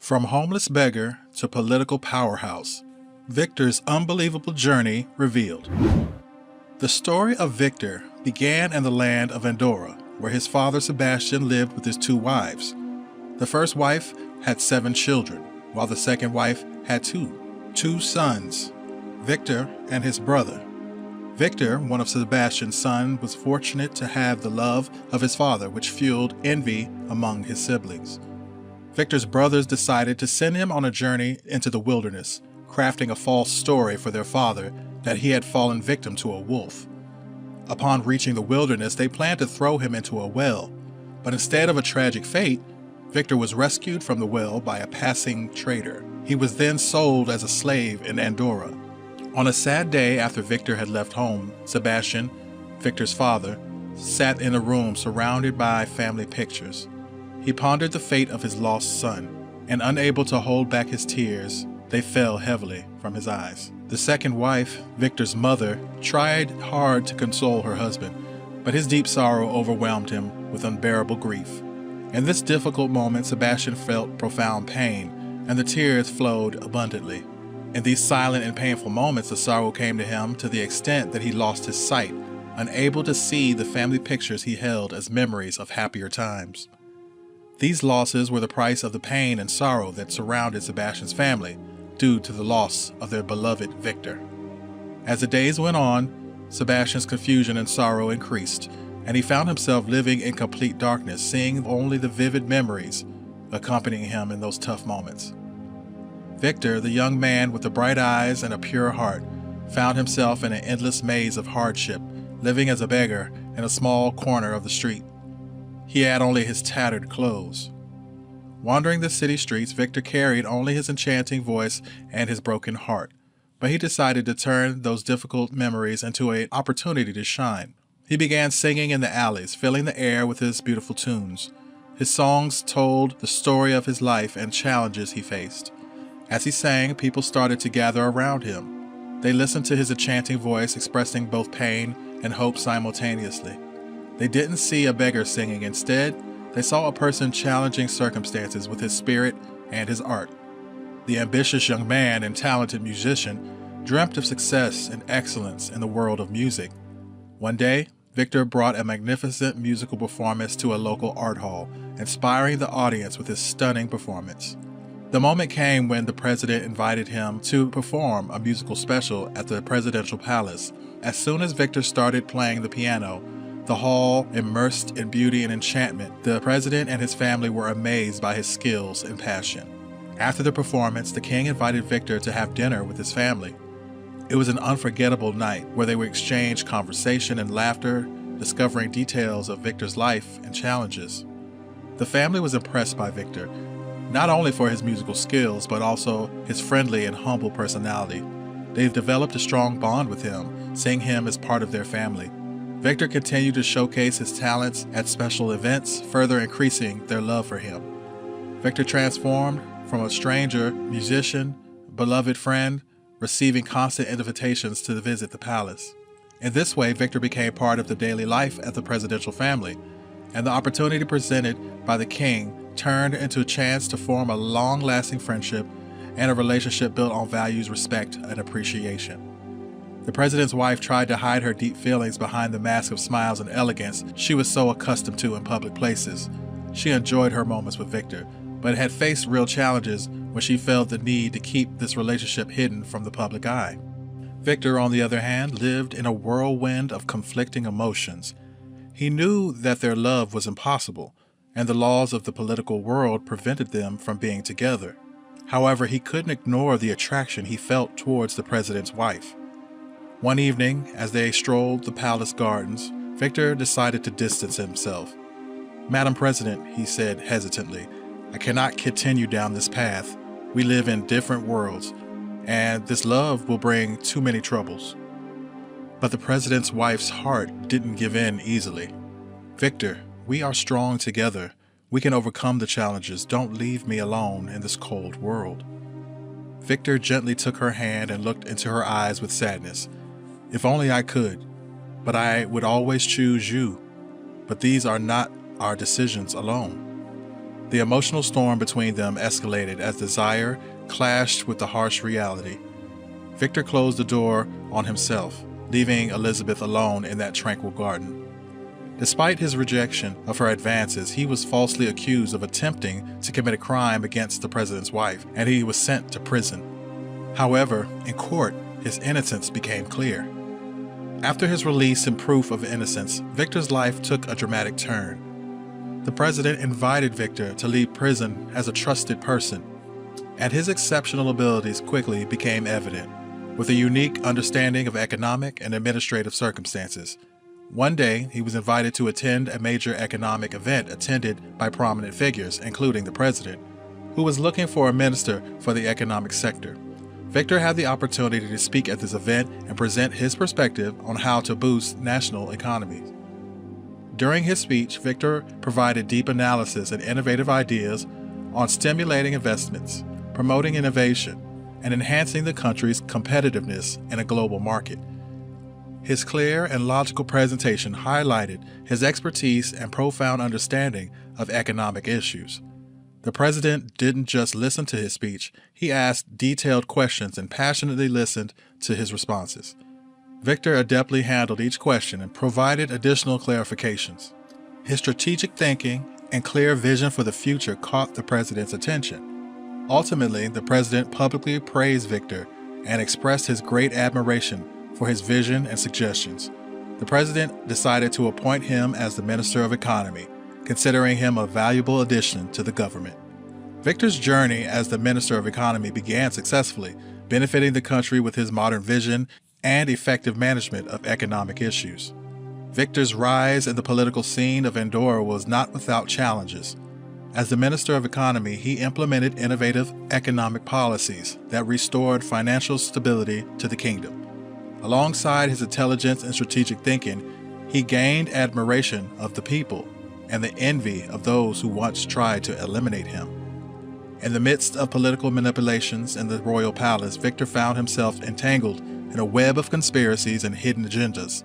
From homeless beggar to political powerhouse, Victor's unbelievable journey revealed. The story of Victor began in the land of Andorra, where his father Sebastian lived with his two wives. The first wife had 7 children, while the second wife had two sons, Victor and his brother. Victor, one of Sebastian's sons, was fortunate to have the love of his father, which fueled envy among his siblings. Victor's brothers decided to send him on a journey into the wilderness, crafting a false story for their father that he had fallen victim to a wolf. Upon reaching the wilderness, they planned to throw him into a well, but instead of a tragic fate, Victor was rescued from the well by a passing trader. He was then sold as a slave in Andorra. On a sad day after Victor had left home, Sebastian, Victor's father, sat in a room surrounded by family pictures. He pondered the fate of his lost son, and unable to hold back his tears, they fell heavily from his eyes. The second wife, Victor's mother, tried hard to console her husband, but his deep sorrow overwhelmed him with unbearable grief. In this difficult moment, Sebastian felt profound pain, and the tears flowed abundantly. In these silent and painful moments, the sorrow came to him to the extent that he lost his sight, unable to see the family pictures he held as memories of happier times. These losses were the price of the pain and sorrow that surrounded Sebastian's family due to the loss of their beloved Victor. As the days went on, Sebastian's confusion and sorrow increased, and he found himself living in complete darkness, seeing only the vivid memories accompanying him in those tough moments. Victor, the young man with the bright eyes and a pure heart, found himself in an endless maze of hardship, living as a beggar in a small corner of the street. He had only his tattered clothes. Wandering the city streets, Victor carried only his enchanting voice and his broken heart, but he decided to turn those difficult memories into an opportunity to shine. He began singing in the alleys, filling the air with his beautiful tunes. His songs told the story of his life and challenges he faced. As he sang, people started to gather around him. They listened to his enchanting voice, expressing both pain and hope simultaneously. They didn't see a beggar singing. Instead, they saw a person challenging circumstances with his spirit and his art. The ambitious young man and talented musician dreamt of success and excellence in the world of music. One day, Victor brought a magnificent musical performance to a local art hall, inspiring the audience with his stunning performance. The moment came when the president invited him to perform a musical special at the presidential palace. As soon as Victor started playing the piano, the hall immersed in beauty and enchantment. The president and his family were amazed by his skills and passion. After the performance, the king invited Victor to have dinner with his family. It was an unforgettable night where they would exchange conversation and laughter, discovering details of Victor's life and challenges. The family was impressed by Victor, not only for his musical skills, but also his friendly and humble personality. They've developed a strong bond with him, seeing him as part of their family. Victor continued to showcase his talents at special events, further increasing their love for him. Victor transformed from a stranger, musician, beloved friend, receiving constant invitations to visit the palace. In this way, Victor became part of the daily life at the presidential family, and the opportunity presented by the king turned into a chance to form a long-lasting friendship and a relationship built on values, respect, and appreciation. The president's wife tried to hide her deep feelings behind the mask of smiles and elegance she was so accustomed to in public places. She enjoyed her moments with Victor, but had faced real challenges when she felt the need to keep this relationship hidden from the public eye. Victor, on the other hand, lived in a whirlwind of conflicting emotions. He knew that their love was impossible, and the laws of the political world prevented them from being together. However, he couldn't ignore the attraction he felt towards the president's wife. One evening, as they strolled the palace gardens, Victor decided to distance himself. "Madam President," he said hesitantly, "I cannot continue down this path. We live in different worlds, and this love will bring too many troubles." But the president's wife's heart didn't give in easily. "Victor, we are strong together. We can overcome the challenges. Don't leave me alone in this cold world." Victor gently took her hand and looked into her eyes with sadness. "If only I could, but I would always choose you. But these are not our decisions alone." The emotional storm between them escalated as desire clashed with the harsh reality. Victor closed the door on himself, leaving Elizabeth alone in that tranquil garden. Despite his rejection of her advances, he was falsely accused of attempting to commit a crime against the president's wife, and he was sent to prison. However, in court, his innocence became clear. After his release and proof of innocence, Victor's life took a dramatic turn. The president invited Victor to leave prison as a trusted person, and his exceptional abilities quickly became evident, with a unique understanding of economic and administrative circumstances. One day, he was invited to attend a major economic event attended by prominent figures, including the president, who was looking for a minister for the economic sector. Victor had the opportunity to speak at this event and present his perspective on how to boost national economies. During his speech, Victor provided deep analysis and innovative ideas on stimulating investments, promoting innovation, and enhancing the country's competitiveness in a global market. His clear and logical presentation highlighted his expertise and profound understanding of economic issues. The president didn't just listen to his speech, he asked detailed questions and passionately listened to his responses. Victor adeptly handled each question and provided additional clarifications. His strategic thinking and clear vision for the future caught the president's attention. Ultimately, the president publicly praised Victor and expressed his great admiration for his vision and suggestions. The president decided to appoint him as the Minister of Economy, considering him a valuable addition to the government. Victor's journey as the Minister of Economy began successfully, benefiting the country with his modern vision and effective management of economic issues. Victor's rise in the political scene of Andorra was not without challenges. As the Minister of Economy, he implemented innovative economic policies that restored financial stability to the kingdom. Alongside his intelligence and strategic thinking, he gained admiration of the people and the envy of those who once tried to eliminate him. In the midst of political manipulations in the royal palace, Victor found himself entangled in a web of conspiracies and hidden agendas.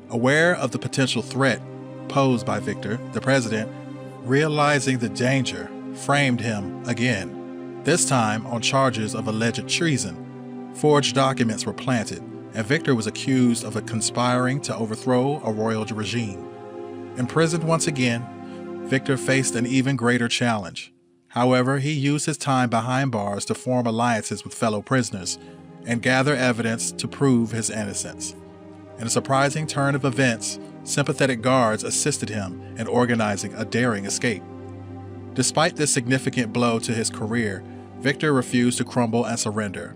Aware of the potential threat posed by Victor, the president, realizing the danger, framed him again, this time on charges of alleged treason. Forged documents were planted, and Victor was accused of conspiring to overthrow a royal regime. Imprisoned once again, Victor faced an even greater challenge. However, he used his time behind bars to form alliances with fellow prisoners and gather evidence to prove his innocence. In a surprising turn of events, sympathetic guards assisted him in organizing a daring escape. Despite this significant blow to his career, Victor refused to crumble and surrender.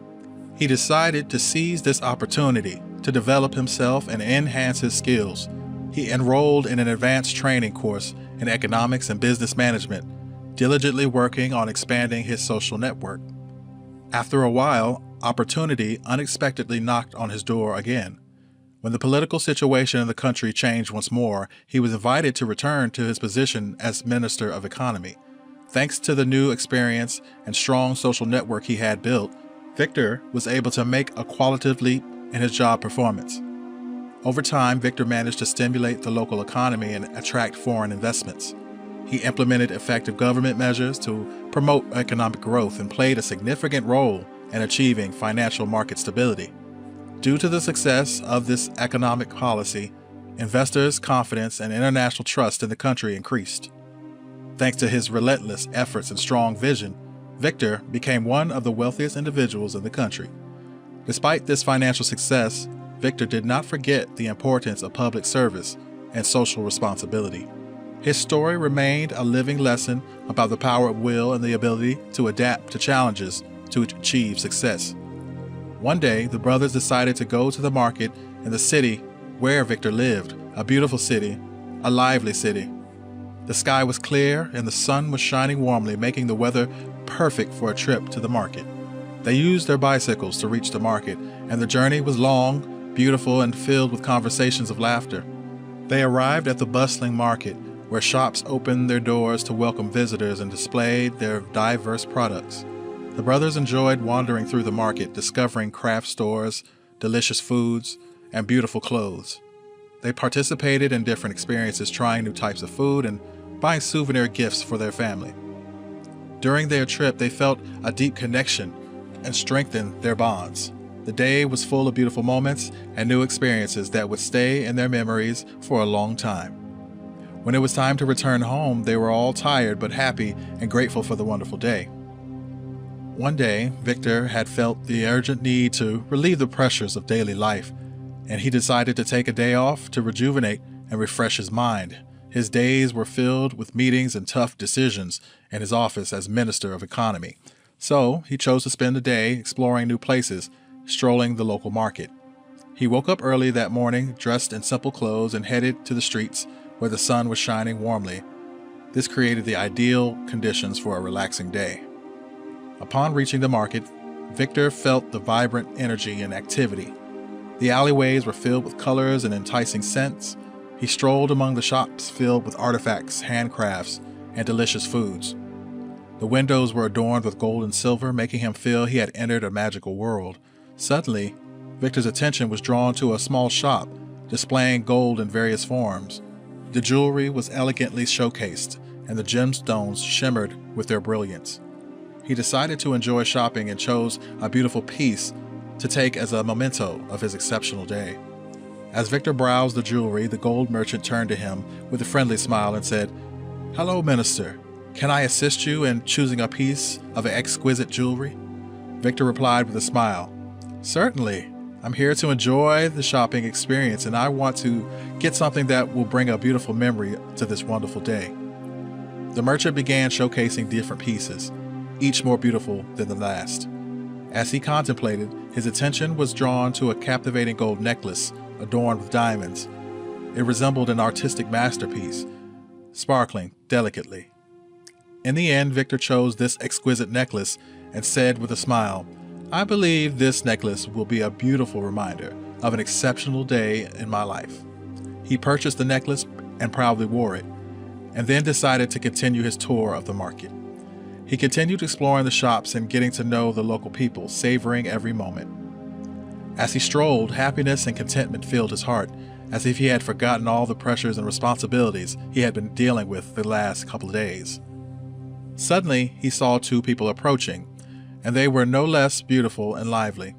He decided to seize this opportunity to develop himself and enhance his skills. He enrolled in an advanced training course in economics and business management, diligently working on expanding his social network. After a while, opportunity unexpectedly knocked on his door again. When the political situation in the country changed once more, he was invited to return to his position as Minister of Economy. Thanks to the new experience and strong social network he had built, Victor was able to make a qualitative leap in his job performance. Over time, Victor managed to stimulate the local economy and attract foreign investments. He implemented effective government measures to promote economic growth and played a significant role in achieving financial market stability. Due to the success of this economic policy, investors' confidence and international trust in the country increased. Thanks to his relentless efforts and strong vision, Victor became one of the wealthiest individuals in the country. Despite this financial success, Victor did not forget the importance of public service and social responsibility. His story remained a living lesson about the power of will and the ability to adapt to challenges to achieve success. One day, the brothers decided to go to the market in the city where Victor lived, a beautiful city, a lively city. The sky was clear and the sun was shining warmly, making the weather perfect for a trip to the market. They used their bicycles to reach the market, and the journey was long, beautiful, and filled with conversations of laughter. They arrived at the bustling market, where shops opened their doors to welcome visitors and displayed their diverse products. The brothers enjoyed wandering through the market, discovering craft stores, delicious foods, and beautiful clothes. They participated in different experiences, trying new types of food and buying souvenir gifts for their family. During their trip, they felt a deep connection and strengthened their bonds. The day was full of beautiful moments and new experiences that would stay in their memories for a long time. When it was time to return home, they were all tired but happy and grateful for the wonderful day. One day, Victor had felt the urgent need to relieve the pressures of daily life, and he decided to take a day off to rejuvenate and refresh his mind. His days were filled with meetings and tough decisions in his office as Minister of Economy. So he chose to spend the day exploring new places, strolling the local market. He woke up early that morning, dressed in simple clothes, and headed to the streets where the sun was shining warmly. This created the ideal conditions for a relaxing day. Upon reaching the market, Victor felt the vibrant energy and activity. The alleyways were filled with colors and enticing scents. He strolled among the shops filled with artifacts, handcrafts, and delicious foods. The windows were adorned with gold and silver, making him feel he had entered a magical world. Suddenly, Victor's attention was drawn to a small shop displaying gold in various forms. The jewelry was elegantly showcased, and the gemstones shimmered with their brilliance. He decided to enjoy shopping and chose a beautiful piece to take as a memento of his exceptional day. As Victor browsed the jewelry, the gold merchant turned to him with a friendly smile and said, "Hello, Minister. Can I assist you in choosing a piece of exquisite jewelry?" Victor replied with a smile, "Certainly. I'm here to enjoy the shopping experience, and I want to get something that will bring a beautiful memory to this wonderful day." The merchant began showcasing different pieces, each more beautiful than the last. As he contemplated, his attention was drawn to a captivating gold necklace adorned with diamonds. It resembled an artistic masterpiece, sparkling delicately. In the end, Victor chose this exquisite necklace and said with a smile, "I believe this necklace will be a beautiful reminder of an exceptional day in my life." He purchased the necklace and proudly wore it, and then decided to continue his tour of the market. He continued exploring the shops and getting to know the local people, savoring every moment. As he strolled, happiness and contentment filled his heart, as if he had forgotten all the pressures and responsibilities he had been dealing with the last couple of days. Suddenly, he saw two people approaching, and they were no less beautiful and lively.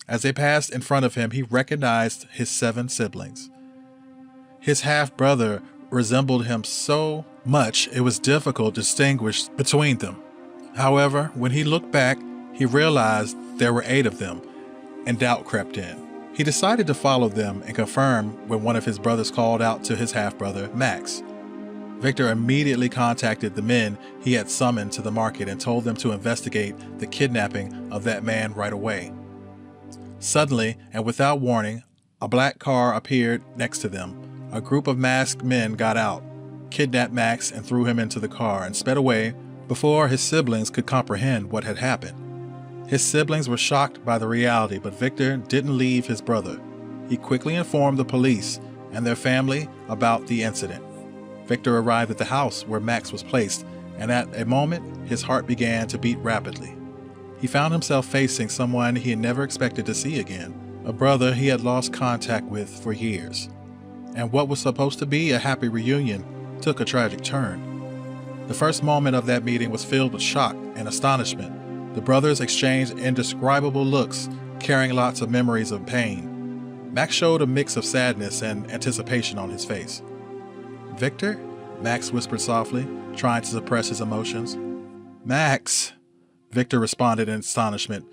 As they passed in front of him, he recognized his 7 siblings. His half-brother resembled him so much it was difficult to distinguish between them. However, when he looked back, he realized there were 8 of them, and doubt crept in. He decided to follow them and confirm when one of his brothers called out to his half-brother, Max. Victor immediately contacted the men he had summoned to the market and told them to investigate the kidnapping of that man right away. Suddenly, and without warning, a black car appeared next to them. A group of masked men got out, kidnapped Max, and threw him into the car and sped away before his siblings could comprehend what had happened. His siblings were shocked by the reality, but Victor didn't leave his brother. He quickly informed the police and their family about the incident. Victor arrived at the house where Max was placed, and at a moment, his heart began to beat rapidly. He found himself facing someone he had never expected to see again, a brother he had lost contact with for years. And what was supposed to be a happy reunion took a tragic turn. The first moment of that meeting was filled with shock and astonishment. The brothers exchanged indescribable looks, carrying lots of memories of pain. Max showed a mix of sadness and anticipation on his face. "Victor?" Max whispered softly, trying to suppress his emotions. "Max," Victor responded in astonishment,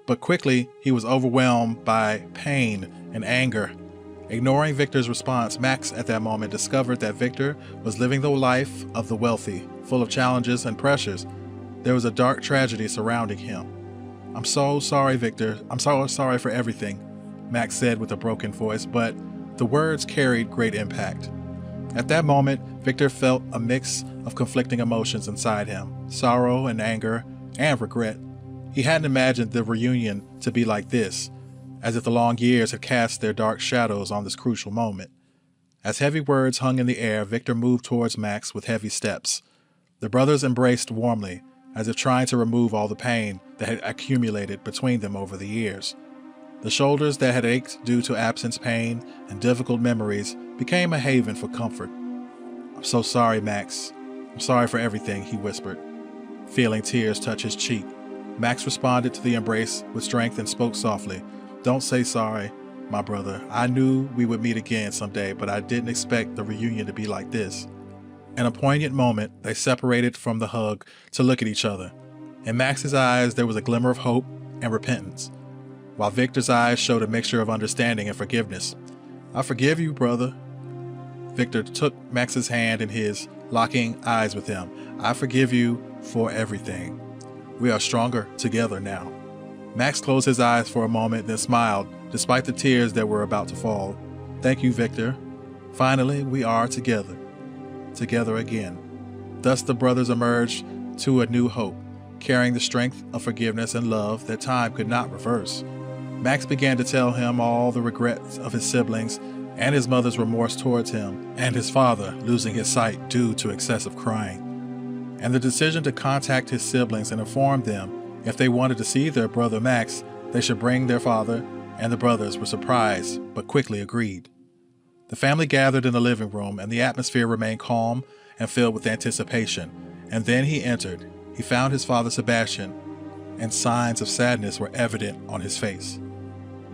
but quickly he was overwhelmed by pain and anger. Ignoring Victor's response, Max at that moment discovered that Victor was living the life of the wealthy, full of challenges and pressures. There was a dark tragedy surrounding him. "I'm so sorry, Victor. I'm so sorry for everything," Max said with a broken voice, but the words carried great impact. At that moment, Victor felt a mix of conflicting emotions inside him, sorrow and anger and regret. He hadn't imagined the reunion to be like this, as if the long years had cast their dark shadows on this crucial moment. As heavy words hung in the air, Victor moved towards Max with heavy steps. The brothers embraced warmly, as if trying to remove all the pain that had accumulated between them over the years. The shoulders that had ached due to absence, pain, and difficult memories became a haven for comfort. "I'm so sorry, Max. I'm sorry for everything," he whispered. feeling tears touch his cheek. Max responded to the embrace with strength and spoke softly. "Don't say sorry, my brother. I knew we would meet again someday, but I didn't expect the reunion to be like this." In a poignant moment, they separated from the hug to look at each other. In Max's eyes, there was a glimmer of hope and repentance, while Victor's eyes showed a mixture of understanding and forgiveness. "I forgive you, brother." Victor took Max's hand in his, locking eyes with him. "I forgive you for everything. We are stronger together now." Max closed his eyes for a moment, then smiled, despite the tears that were about to fall. "Thank you, Victor. Finally, we are together. Together again." Thus the brothers emerged to a new hope, carrying the strength of forgiveness and love that time could not reverse. Max began to tell him all the regrets of his siblings and his mother's remorse towards him, and his father losing his sight due to excessive crying, and the decision to contact his siblings and inform them if they wanted to see their brother Max, they should bring their father, and the brothers were surprised but quickly agreed. The family gathered in the living room, and the atmosphere remained calm and filled with anticipation. And then he entered. He found his father Sebastian, and signs of sadness were evident on his face.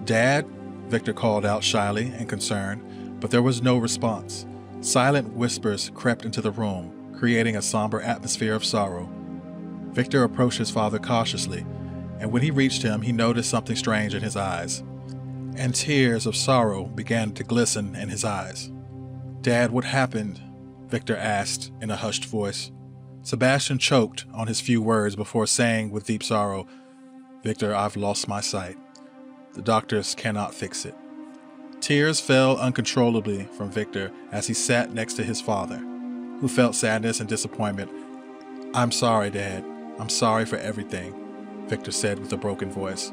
"Dad?" Victor called out shyly and concerned, but there was no response. Silent whispers crept into the room, creating a somber atmosphere of sorrow. Victor approached his father cautiously, and when he reached him, he noticed something strange in his eyes, and tears of sorrow began to glisten in his eyes. "Dad, what happened?" Victor asked in a hushed voice. Sebastian choked on his few words before saying with deep sorrow, "Victor, I've lost my sight. The doctors cannot fix it." Tears fell uncontrollably from Victor as he sat next to his father, who felt sadness and disappointment. "I'm sorry, Dad. I'm sorry for everything," Victor said with a broken voice.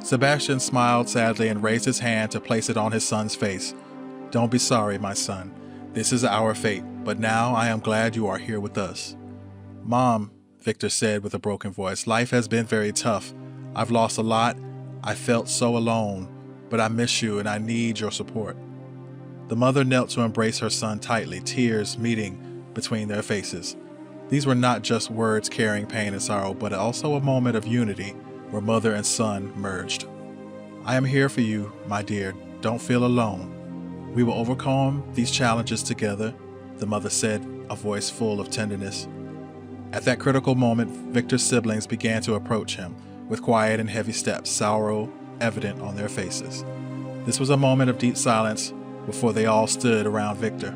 Sebastian smiled sadly and raised his hand to place it on his son's face. "Don't be sorry, my son. This is our fate, but now I am glad you are here with us." "Mom," Victor said with a broken voice, "life has been very tough. I've lost a lot. I felt so alone, but I miss you and I need your support." The mother knelt to embrace her son tightly, tears meeting between their faces. These were not just words carrying pain and sorrow, but also a moment of unity where mother and son merged. "I am here for you, my dear. Don't feel alone. We will overcome these challenges together," the mother said, a voice full of tenderness. At that critical moment, Victor's siblings began to approach him, with quiet and heavy steps, sorrow evident on their faces. This was a moment of deep silence before they all stood around Victor.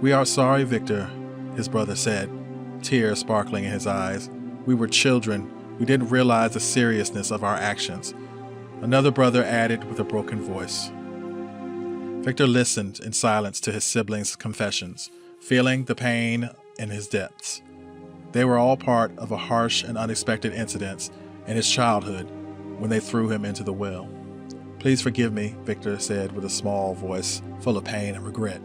"We are sorry, Victor," his brother said, tears sparkling in his eyes. "We were children. We didn't realize the seriousness of our actions." Another brother added with a broken voice. Victor listened in silence to his siblings' confessions, feeling the pain in his depths. They were all part of a harsh and unexpected incident in his childhood when they threw him into the well. "Please forgive me," Victor said with a small voice full of pain and regret.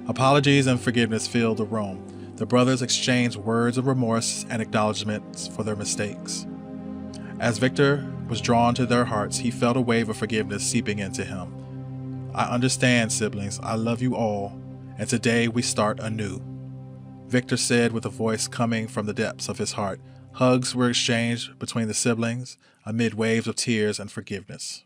Apologies and forgiveness filled the room. The brothers exchanged words of remorse and acknowledgments for their mistakes. As Victor was drawn to their hearts, he felt a wave of forgiveness seeping into him. "I understand, siblings. I love you all, and today we start anew," Victor said with a voice coming from the depths of his heart. Hugs were exchanged between the siblings amid waves of tears and forgiveness.